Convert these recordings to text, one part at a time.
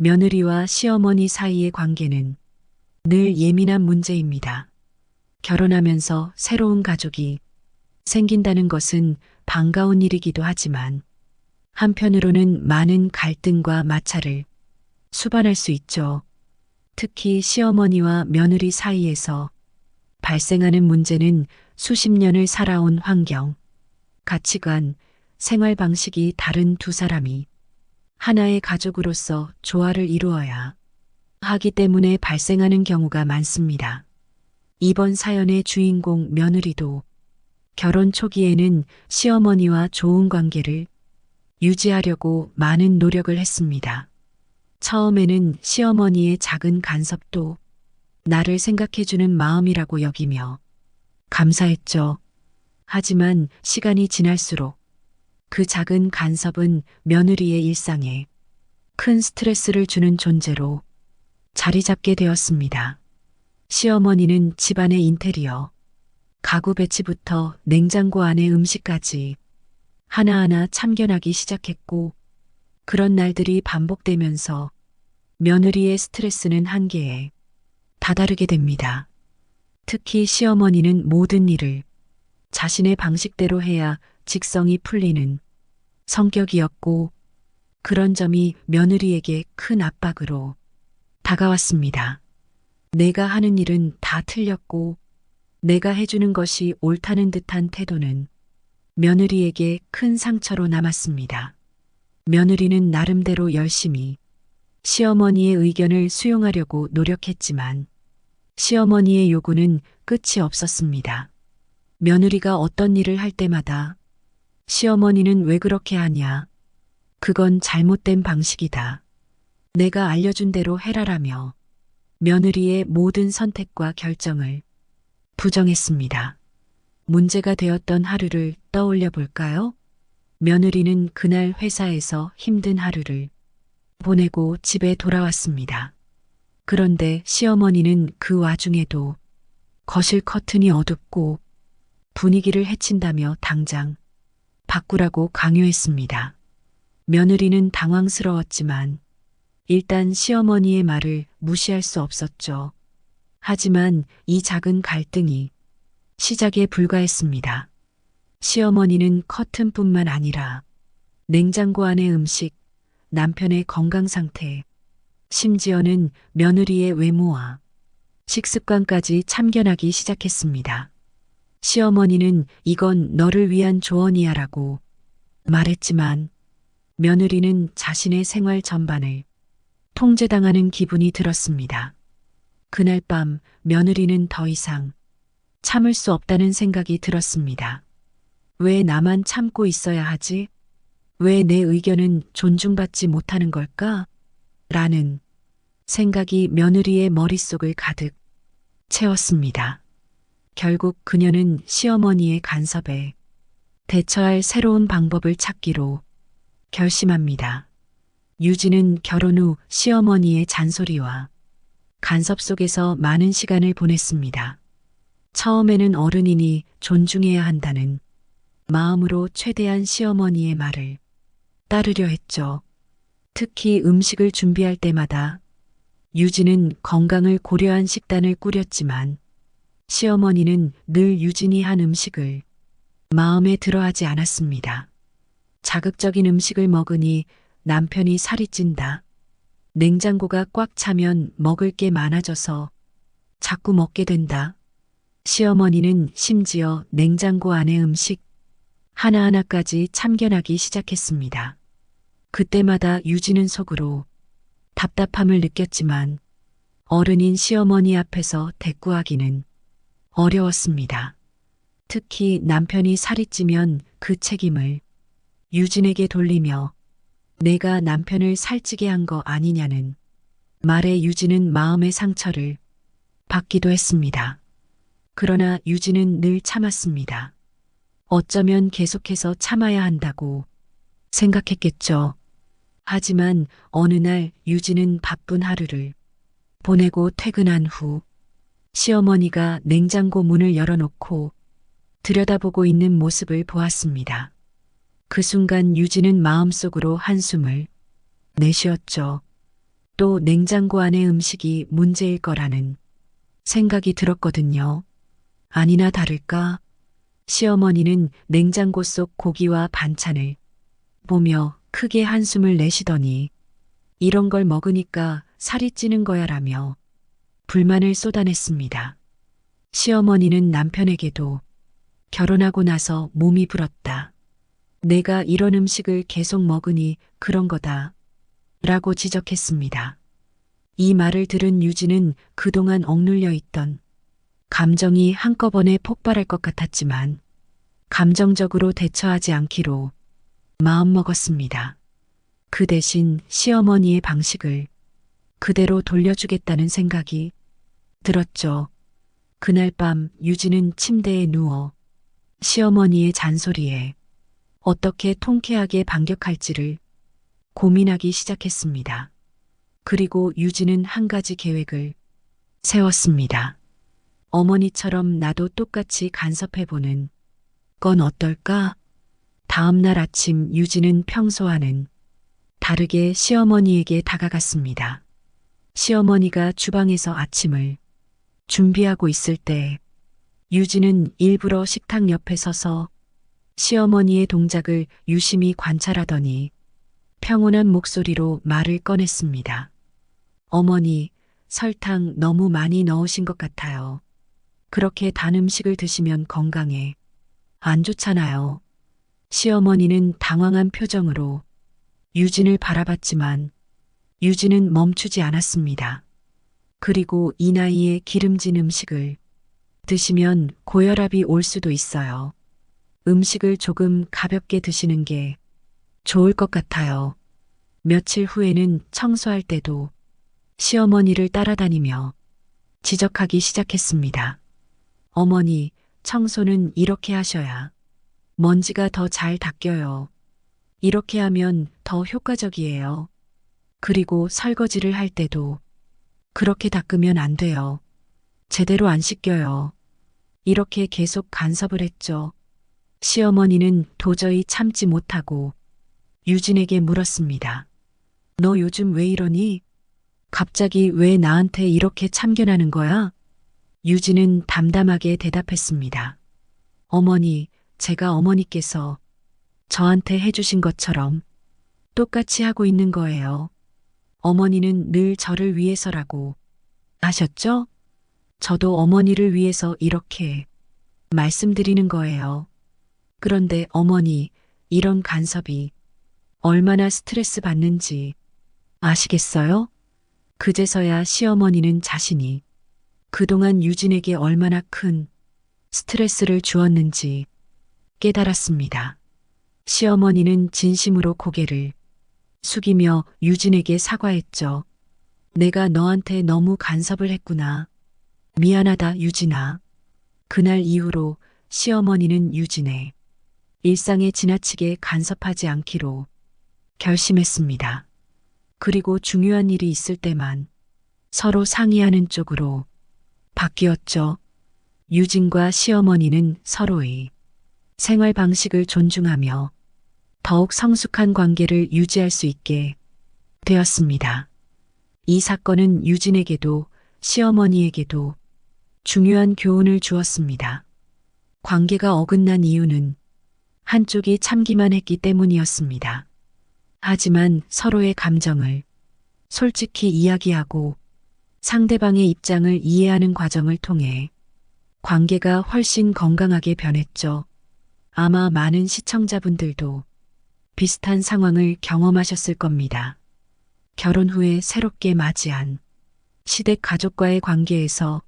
며느리와 시어머니 사이의 관계는 늘 예민한 문제입니다. 결혼하면서 새로운 가족이 생긴다는 것은 반가운 일이기도 하지만 한편으로는 많은 갈등과 마찰을 수반할 수 있죠. 특히 시어머니와 며느리 사이에서 발생하는 문제는 수십 년을 살아온 환경, 가치관, 생활 방식이 다른 두 사람이 하나의 가족으로서 조화를 이루어야 하기 때문에 발생하는 경우가 많습니다. 이번 사연의 주인공 며느리도 결혼 초기에는 시어머니와 좋은 관계를 유지하려고 많은 노력을 했습니다. 처음에는 시어머니의 작은 간섭도 나를 생각해주는 마음이라고 여기며 감사했죠. 하지만 시간이 지날수록 그 작은 간섭은 며느리의 일상에 큰 스트레스를 주는 존재로 자리 잡게 되었습니다. 시어머니는 집안의 인테리어, 가구 배치부터 냉장고 안의 음식까지 하나하나 참견하기 시작했고, 그런 날들이 반복되면서 며느리의 스트레스는 한계에 다다르게 됩니다. 특히 시어머니는 모든 일을 자신의 방식대로 해야 직성이 풀리는 성격이었고, 그런 점이 며느리에게 큰 압박으로 다가왔습니다. 내가 하는 일은 다 틀렸고 내가 해주는 것이 옳다는 듯한 태도는 며느리에게 큰 상처로 남았습니다. 며느리는 나름대로 열심히 시어머니의 의견을 수용하려고 노력했지만 시어머니의 요구는 끝이 없었습니다. 며느리가 어떤 일을 할 때마다 시어머니는 왜 그렇게 하냐? 그건 잘못된 방식이다. 내가 알려준 대로 해라라며 며느리의 모든 선택과 결정을 부정했습니다. 문제가 되었던 하루를 떠올려 볼까요? 며느리는 그날 회사에서 힘든 하루를 보내고 집에 돌아왔습니다. 그런데 시어머니는 그 와중에도 거실 커튼이 어둡고 분위기를 해친다며 당장 바꾸라고 강요했습니다. 며느리는 당황스러웠지만 일단 시어머니의 말을 무시할 수 없었죠. 하지만 이 작은 갈등이 시작에 불과했습니다. 시어머니는 커튼뿐만 아니라 냉장고 안의 음식, 남편의 건강 상태, 심지어는 며느리의 외모와 식습관까지 참견하기 시작했습니다. 시어머니는 이건 너를 위한 조언이야라고 말했지만 며느리는 자신의 생활 전반을 통제당하는 기분이 들었습니다. 그날 밤 며느리는 더 이상 참을 수 없다는 생각이 들었습니다. 왜 나만 참고 있어야 하지? 왜 내 의견은 존중받지 못하는 걸까? 라는 생각이 며느리의 머릿속을 가득 채웠습니다. 결국 그녀는 시어머니의 간섭에 대처할 새로운 방법을 찾기로 결심합니다. 유진은 결혼 후 시어머니의 잔소리와 간섭 속에서 많은 시간을 보냈습니다. 처음에는 어른이니 존중해야 한다는 마음으로 최대한 시어머니의 말을 따르려 했죠. 특히 음식을 준비할 때마다 유진은 건강을 고려한 식단을 꾸렸지만 시어머니는 늘 유진이 한 음식을 마음에 들어하지 않았습니다. 자극적인 음식을 먹으니 남편이 살이 찐다. 냉장고가 꽉 차면 먹을 게 많아져서 자꾸 먹게 된다. 시어머니는 심지어 냉장고 안의 음식 하나하나까지 참견하기 시작했습니다. 그때마다 유진은 속으로 답답함을 느꼈지만 어른인 시어머니 앞에서 대꾸하기는 어려웠습니다. 특히 남편이 살이 찌면 그 책임을 유진에게 돌리며 내가 남편을 살찌게 한 거 아니냐는 말에 유진은 마음의 상처를 받기도 했습니다. 그러나 유진은 늘 참았습니다. 어쩌면 계속해서 참아야 한다고 생각했겠죠. 하지만 어느 날 유진은 바쁜 하루를 보내고 퇴근한 후 시어머니가 냉장고 문을 열어놓고 들여다보고 있는 모습을 보았습니다. 그 순간 유진은 마음속으로 한숨을 내쉬었죠. 또 냉장고 안의 음식이 문제일 거라는 생각이 들었거든요. 아니나 다를까 시어머니는 냉장고 속 고기와 반찬을 보며 크게 한숨을 내쉬더니 이런 걸 먹으니까 살이 찌는 거야 라며 불만을 쏟아냈습니다. 시어머니는 남편에게도 결혼하고 나서 몸이 불었다. 내가 이런 음식을 계속 먹으니 그런 거다. 라고 지적했습니다. 이 말을 들은 유진은 그동안 억눌려 있던 감정이 한꺼번에 폭발할 것 같았지만 감정적으로 대처하지 않기로 마음먹었습니다. 그 대신 시어머니의 방식을 그대로 돌려주겠다는 생각이 들었죠. 그날 밤 유진은 침대에 누워 시어머니의 잔소리에 어떻게 통쾌하게 반격할지를 고민하기 시작했습니다. 그리고 유진은 한 가지 계획을 세웠습니다. 어머니처럼 나도 똑같이 간섭해보는 건 어떨까? 다음 날 아침 유진은 평소와는 다르게 시어머니에게 다가갔습니다. 시어머니가 주방에서 아침을 준비하고 있을 때 유진은 일부러 식탁 옆에 서서 시어머니의 동작을 유심히 관찰하더니 평온한 목소리로 말을 꺼냈습니다. 어머니, 설탕 너무 많이 넣으신 것 같아요. 그렇게 단 음식을 드시면 건강에 안 좋잖아요. 시어머니는 당황한 표정으로 유진을 바라봤지만 유진은 멈추지 않았습니다. 그리고 이 나이에 기름진 음식을 드시면 고혈압이 올 수도 있어요. 음식을 조금 가볍게 드시는 게 좋을 것 같아요. 며칠 후에는 청소할 때도 시어머니를 따라다니며 지적하기 시작했습니다. 어머니, 청소는 이렇게 하셔야 먼지가 더 잘 닦여요. 이렇게 하면 더 효과적이에요. 그리고 설거지를 할 때도 그렇게 닦으면 안 돼요. 제대로 안 씻겨요. 이렇게 계속 간섭을 했죠. 시어머니는 도저히 참지 못하고 유진에게 물었습니다. 너 요즘 왜 이러니? 갑자기 왜 나한테 이렇게 참견하는 거야? 유진은 담담하게 대답했습니다. 어머니, 제가 어머니께서 저한테 해주신 것처럼 똑같이 하고 있는 거예요. 어머니는 늘 저를 위해서라고 하셨죠? 저도 어머니를 위해서 이렇게 말씀드리는 거예요. 그런데 어머니, 이런 간섭이 얼마나 스트레스 받는지 아시겠어요? 그제서야 시어머니는 자신이 그동안 유진에게 얼마나 큰 스트레스를 주었는지 깨달았습니다. 시어머니는 진심으로 고개를 숙이며 유진에게 사과했죠. 내가 너한테 너무 간섭을 했구나. 미안하다, 유진아. 그날 이후로 시어머니는 유진의 일상에 지나치게 간섭하지 않기로 결심했습니다. 그리고 중요한 일이 있을 때만 서로 상의하는 쪽으로 바뀌었죠. 유진과 시어머니는 서로의 생활 방식을 존중하며 더욱 성숙한 관계를 유지할 수 있게 되었습니다. 이 사건은 유진에게도 시어머니에게도 중요한 교훈을 주었습니다. 관계가 어긋난 이유는 한쪽이 참기만 했기 때문이었습니다. 하지만 서로의 감정을 솔직히 이야기하고 상대방의 입장을 이해하는 과정을 통해 관계가 훨씬 건강하게 변했죠. 아마 많은 시청자분들도 비슷한 상황을 경험하셨을 겁니다. 결혼 후에 새롭게 맞이한 시댁 가족과의 관계에서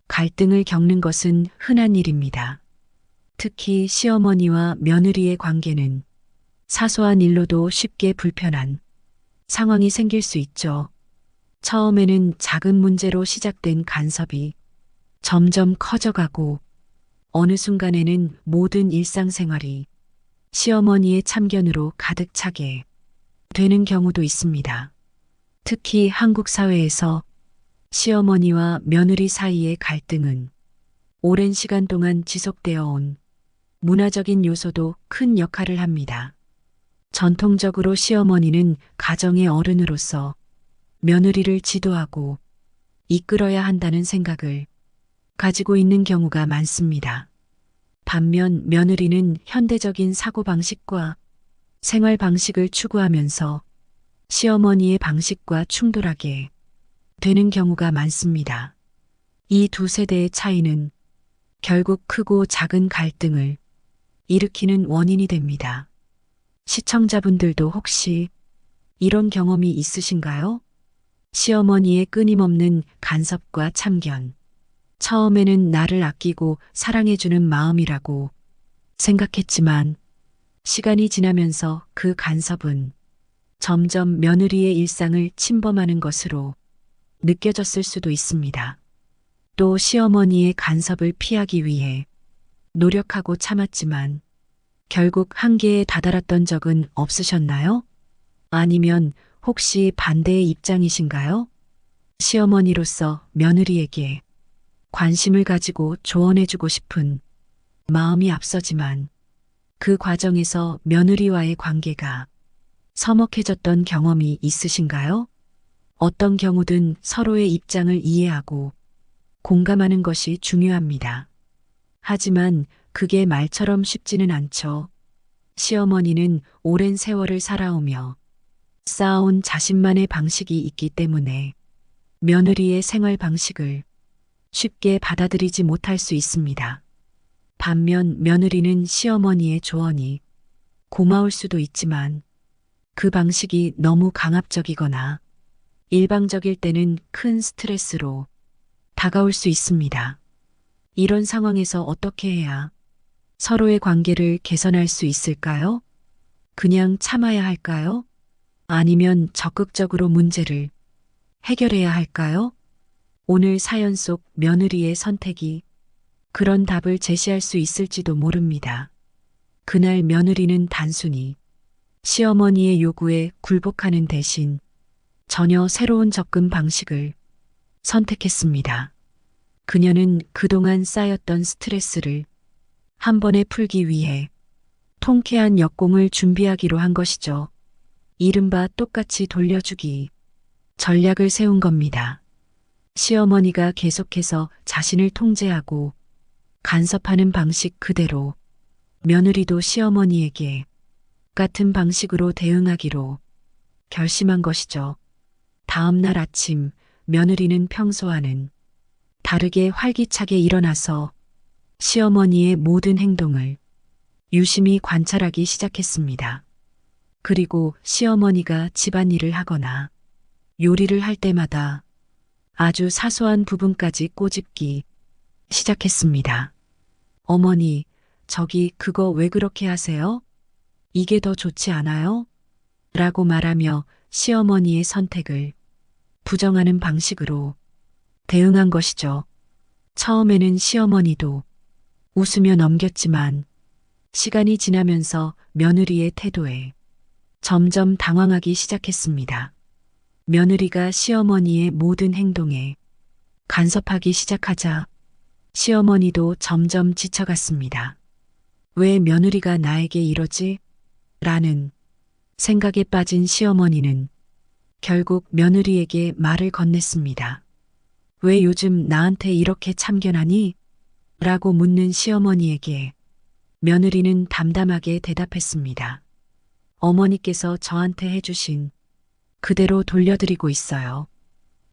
갈등을 겪는 것은 흔한 일입니다. 특히 시어머니와 며느리의 관계는 사소한 일로도 쉽게 불편한 상황이 생길 수 있죠. 처음에는 작은 문제로 시작된 간섭이 점점 커져가고 어느 순간에는 모든 일상생활이 시어머니의 참견으로 가득 차게 되는 경우도 있습니다. 특히 한국 사회에서 시어머니와 며느리 사이의 갈등은 오랜 시간 동안 지속되어 온 문화적인 요소도 큰 역할을 합니다. 전통적으로 시어머니는 가정의 어른으로서 며느리를 지도하고 이끌어야 한다는 생각을 가지고 있는 경우가 많습니다. 반면 며느리는 현대적인 사고방식과 생활 방식을 추구하면서 시어머니의 방식과 충돌하게 되는 경우가 많습니다. 이 두 세대의 차이는 결국 크고 작은 갈등을 일으키는 원인이 됩니다. 시청자분들도 혹시 이런 경험이 있으신가요? 시어머니의 끊임없는 간섭과 참견. 처음에는 나를 아끼고 사랑해주는 마음이라고 생각했지만 시간이 지나면서 그 간섭은 점점 며느리의 일상을 침범하는 것으로 느껴졌을 수도 있습니다. 또 시어머니의 간섭을 피하기 위해 노력하고 참았지만 결국 한계에 다다랐던 적은 없으셨나요? 아니면 혹시 반대의 입장이신가요? 시어머니로서 며느리에게 관심을 가지고 조언해주고 싶은 마음이 앞서지만 그 과정에서 며느리와의 관계가 서먹해졌던 경험이 있으신가요? 어떤 경우든 서로의 입장을 이해하고 공감하는 것이 중요합니다. 하지만 그게 말처럼 쉽지는 않죠. 시어머니는 오랜 세월을 살아오며 쌓아온 자신만의 방식이 있기 때문에 며느리의 생활 방식을 쉽게 받아들이지 못할 수 있습니다. 반면 며느리는 시어머니의 조언이 고마울 수도 있지만 그 방식이 너무 강압적이거나 일방적일 때는 큰 스트레스로 다가올 수 있습니다. 이런 상황에서 어떻게 해야 서로의 관계를 개선할 수 있을까요? 그냥 참아야 할까요? 아니면 적극적으로 문제를 해결해야 할까요? 오늘 사연 속 며느리의 선택이 그런 답을 제시할 수 있을지도 모릅니다. 그날 며느리는 단순히 시어머니의 요구에 굴복하는 대신 전혀 새로운 접근 방식을 선택했습니다. 그녀는 그동안 쌓였던 스트레스를 한 번에 풀기 위해 통쾌한 역공을 준비하기로 한 것이죠. 이른바 똑같이 돌려주기 전략을 세운 겁니다. 시어머니가 계속해서 자신을 통제하고 간섭하는 방식 그대로 며느리도 시어머니에게 같은 방식으로 대응하기로 결심한 것이죠. 다음 날 아침 며느리는 평소와는 다르게 활기차게 일어나서 시어머니의 모든 행동을 유심히 관찰하기 시작했습니다. 그리고 시어머니가 집안일을 하거나 요리를 할 때마다 아주 사소한 부분까지 꼬집기 시작했습니다. 어머니, 저기 그거 왜 그렇게 하세요? 이게 더 좋지 않아요? 라고 말하며 시어머니의 선택을 부정하는 방식으로 대응한 것이죠. 처음에는 시어머니도 웃으며 넘겼지만 시간이 지나면서 며느리의 태도에 점점 당황하기 시작했습니다. 며느리가 시어머니의 모든 행동에 간섭하기 시작하자 시어머니도 점점 지쳐갔습니다. 왜 며느리가 나에게 이러지? 라는 생각에 빠진 시어머니는 결국 며느리에게 말을 건넸습니다. 왜 요즘 나한테 이렇게 참견하니? 라고 묻는 시어머니에게 며느리는 담담하게 대답했습니다. 어머니께서 저한테 해주신 그대로 돌려드리고 있어요.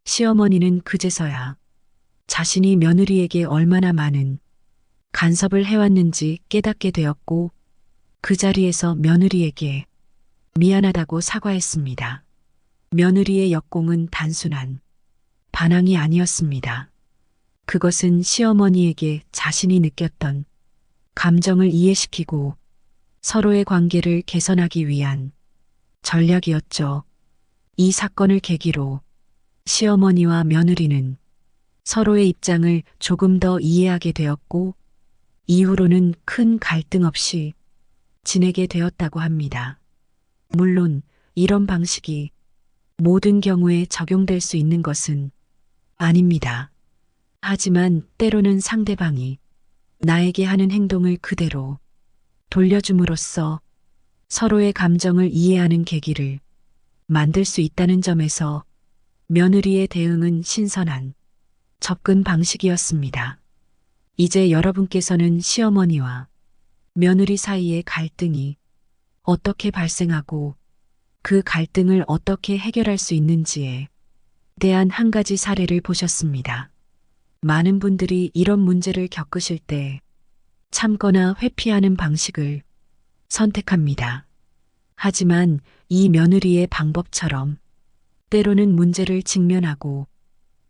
시어머니는 그제서야 자신이 며느리에게 얼마나 많은 간섭을 해왔는지 깨닫게 되었고 그 자리에서 며느리에게 미안하다고 사과했습니다. 며느리의 역공은 단순한 반항이 아니었습니다. 그것은 시어머니에게 자신이 느꼈던 감정을 이해시키고 서로의 관계를 개선하기 위한 전략이었죠. 이 사건을 계기로 시어머니와 며느리는 서로의 입장을 조금 더 이해하게 되었고 이후로는 큰 갈등 없이 지내게 되었다고 합니다. 물론 이런 방식이 모든 경우에 적용될 수 있는 것은 아닙니다. 하지만 때로는 상대방이 나에게 하는 행동을 그대로 돌려줌으로써 서로의 감정을 이해하는 계기를 만들 수 있다는 점에서 며느리의 대응은 신선한 접근 방식이었습니다. 이제 여러분께서는 시어머니와 며느리 사이의 갈등이 어떻게 발생하고 그 갈등을 어떻게 해결할 수 있는지에 대한 한 가지 사례를 보셨습니다. 많은 분들이 이런 문제를 겪으실 때 참거나 회피하는 방식을 선택합니다. 하지만 이 며느리의 방법처럼 때로는 문제를 직면하고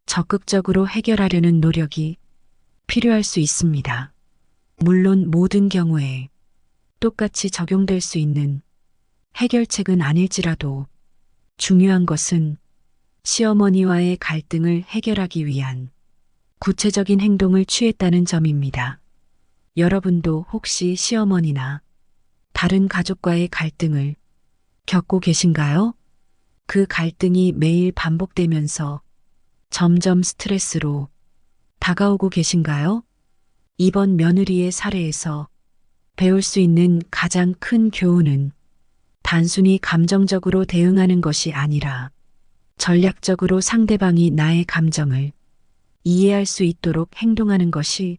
적극적으로 해결하려는 노력이 필요할 수 있습니다. 물론 모든 경우에 똑같이 적용될 수 있는 해결책은 아닐지라도 중요한 것은 시어머니와의 갈등을 해결하기 위한 구체적인 행동을 취했다는 점입니다. 여러분도 혹시 시어머니나 다른 가족과의 갈등을 겪고 계신가요? 그 갈등이 매일 반복되면서 점점 스트레스로 다가오고 계신가요? 이번 며느리의 사례에서 배울 수 있는 가장 큰 교훈은 단순히 감정적으로 대응하는 것이 아니라 전략적으로 상대방이 나의 감정을 이해할 수 있도록 행동하는 것이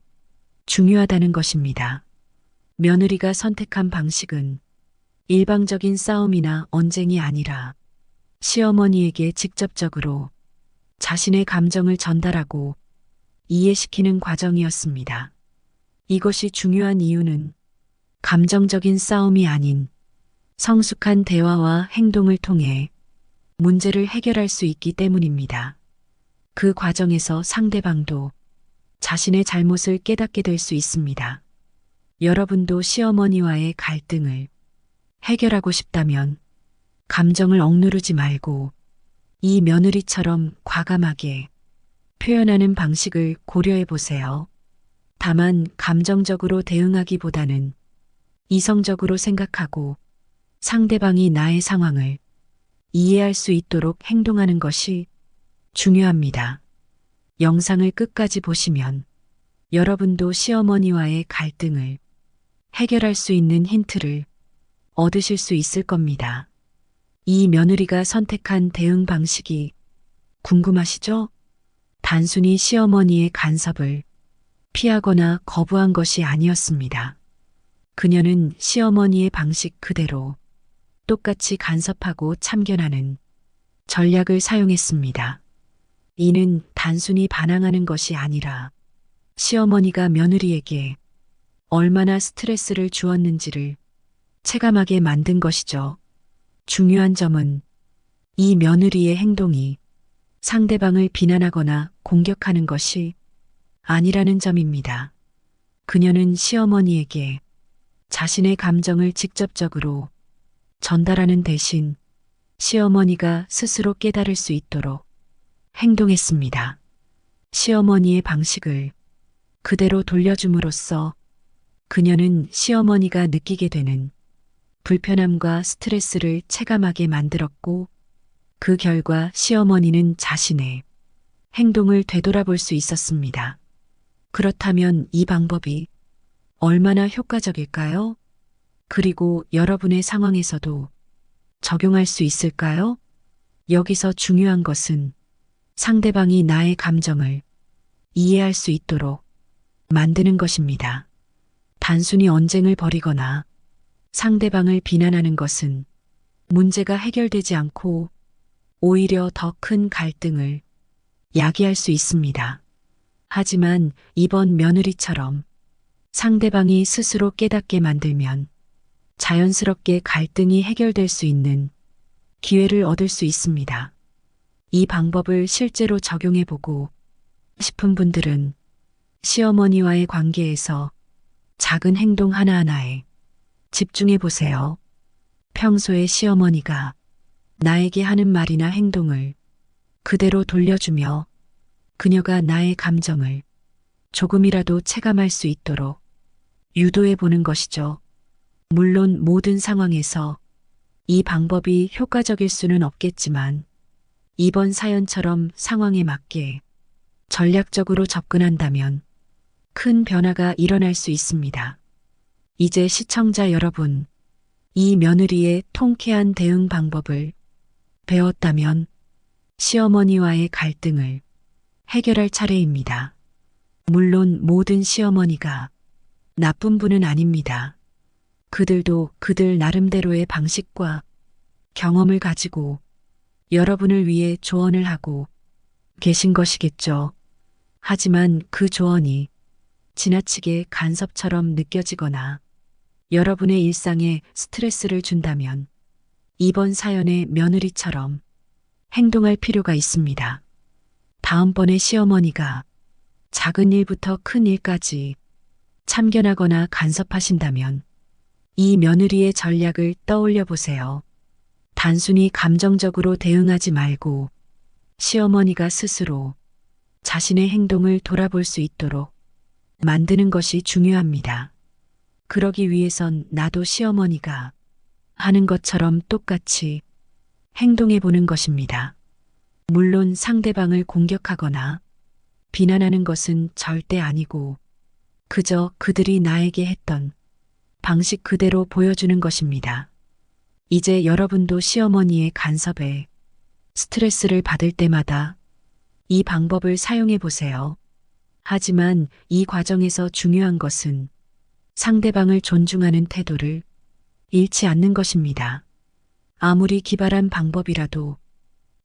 중요하다는 것입니다. 며느리가 선택한 방식은 일방적인 싸움이나 언쟁이 아니라 시어머니에게 직접적으로 자신의 감정을 전달하고 이해시키는 과정이었습니다. 이것이 중요한 이유는 감정적인 싸움이 아닌 성숙한 대화와 행동을 통해 문제를 해결할 수 있기 때문입니다. 그 과정에서 상대방도 자신의 잘못을 깨닫게 될 수 있습니다. 여러분도 시어머니와의 갈등을 해결하고 싶다면 감정을 억누르지 말고 이 며느리처럼 과감하게 표현하는 방식을 고려해 보세요. 다만 감정적으로 대응하기보다는 이성적으로 생각하고 상대방이 나의 상황을 이해할 수 있도록 행동하는 것이 중요합니다. 영상을 끝까지 보시면 여러분도 시어머니와의 갈등을 해결할 수 있는 힌트를 얻으실 수 있을 겁니다. 이 며느리가 선택한 대응 방식이 궁금하시죠? 단순히 시어머니의 간섭을 피하거나 거부한 것이 아니었습니다. 그녀는 시어머니의 방식 그대로 똑같이 간섭하고 참견하는 전략을 사용했습니다. 이는 단순히 반항하는 것이 아니라 시어머니가 며느리에게 얼마나 스트레스를 주었는지를 체감하게 만든 것이죠. 중요한 점은 이 며느리의 행동이 상대방을 비난하거나 공격하는 것이 아니라는 점입니다. 그녀는 시어머니에게 자신의 감정을 직접적으로 전달하는 대신 시어머니가 스스로 깨달을 수 있도록 행동했습니다. 시어머니의 방식을 그대로 돌려줌으로써 그녀는 시어머니가 느끼게 되는 불편함과 스트레스를 체감하게 만들었고, 그 결과 시어머니는 자신의 행동을 되돌아볼 수 있었습니다. 그렇다면 이 방법이 얼마나 효과적일까요? 그리고 여러분의 상황에서도 적용할 수 있을까요? 여기서 중요한 것은 상대방이 나의 감정을 이해할 수 있도록 만드는 것입니다. 단순히 언쟁을 벌이거나 상대방을 비난하는 것은 문제가 해결되지 않고 오히려 더 큰 갈등을 야기할 수 있습니다. 하지만 이번 며느리처럼 상대방이 스스로 깨닫게 만들면 자연스럽게 갈등이 해결될 수 있는 기회를 얻을 수 있습니다. 이 방법을 실제로 적용해보고 싶은 분들은 시어머니와의 관계에서 작은 행동 하나하나에 집중해 보세요. 평소에 시어머니가 나에게 하는 말이나 행동을 그대로 돌려주며 그녀가 나의 감정을 조금이라도 체감할 수 있도록 유도해 보는 것이죠. 물론 모든 상황에서 이 방법이 효과적일 수는 없겠지만 이번 사연처럼 상황에 맞게 전략적으로 접근한다면 큰 변화가 일어날 수 있습니다. 이제 시청자 여러분, 이 며느리의 통쾌한 대응 방법을 배웠다면 시어머니와의 갈등을 해결할 차례입니다. 물론 모든 시어머니가 나쁜 분은 아닙니다. 그들도 그들 나름대로의 방식과 경험을 가지고 여러분을 위해 조언을 하고 계신 것이겠죠. 하지만 그 조언이 지나치게 간섭처럼 느껴지거나 여러분의 일상에 스트레스를 준다면 이번 사연의 며느리처럼 행동할 필요가 있습니다. 다음번에 시어머니가 작은 일부터 큰 일까지 참견하거나 간섭하신다면 이 며느리의 전략을 떠올려 보세요. 단순히 감정적으로 대응하지 말고 시어머니가 스스로 자신의 행동을 돌아볼 수 있도록 만드는 것이 중요합니다. 그러기 위해선 나도 시어머니가 하는 것처럼 똑같이 행동해 보는 것입니다. 물론 상대방을 공격하거나 비난하는 것은 절대 아니고 그저 그들이 나에게 했던 방식 그대로 보여주는 것입니다. 이제 여러분도 시어머니의 간섭에 스트레스를 받을 때마다 이 방법을 사용해 보세요. 하지만 이 과정에서 중요한 것은 상대방을 존중하는 태도를 잃지 않는 것입니다. 아무리 기발한 방법이라도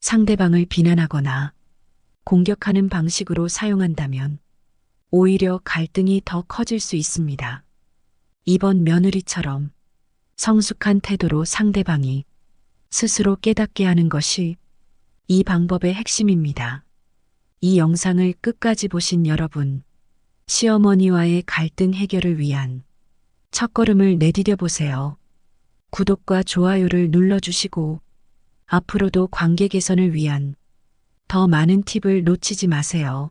상대방을 비난하거나 공격하는 방식으로 사용한다면 오히려 갈등이 더 커질 수 있습니다. 이번 며느리처럼 성숙한 태도로 상대방이 스스로 깨닫게 하는 것이 이 방법의 핵심입니다. 이 영상을 끝까지 보신 여러분, 시어머니와의 갈등 해결을 위한 첫걸음을 내디뎌 보세요. 구독과 좋아요를 눌러주시고 앞으로도 관계 개선을 위한 더 많은 팁을 놓치지 마세요.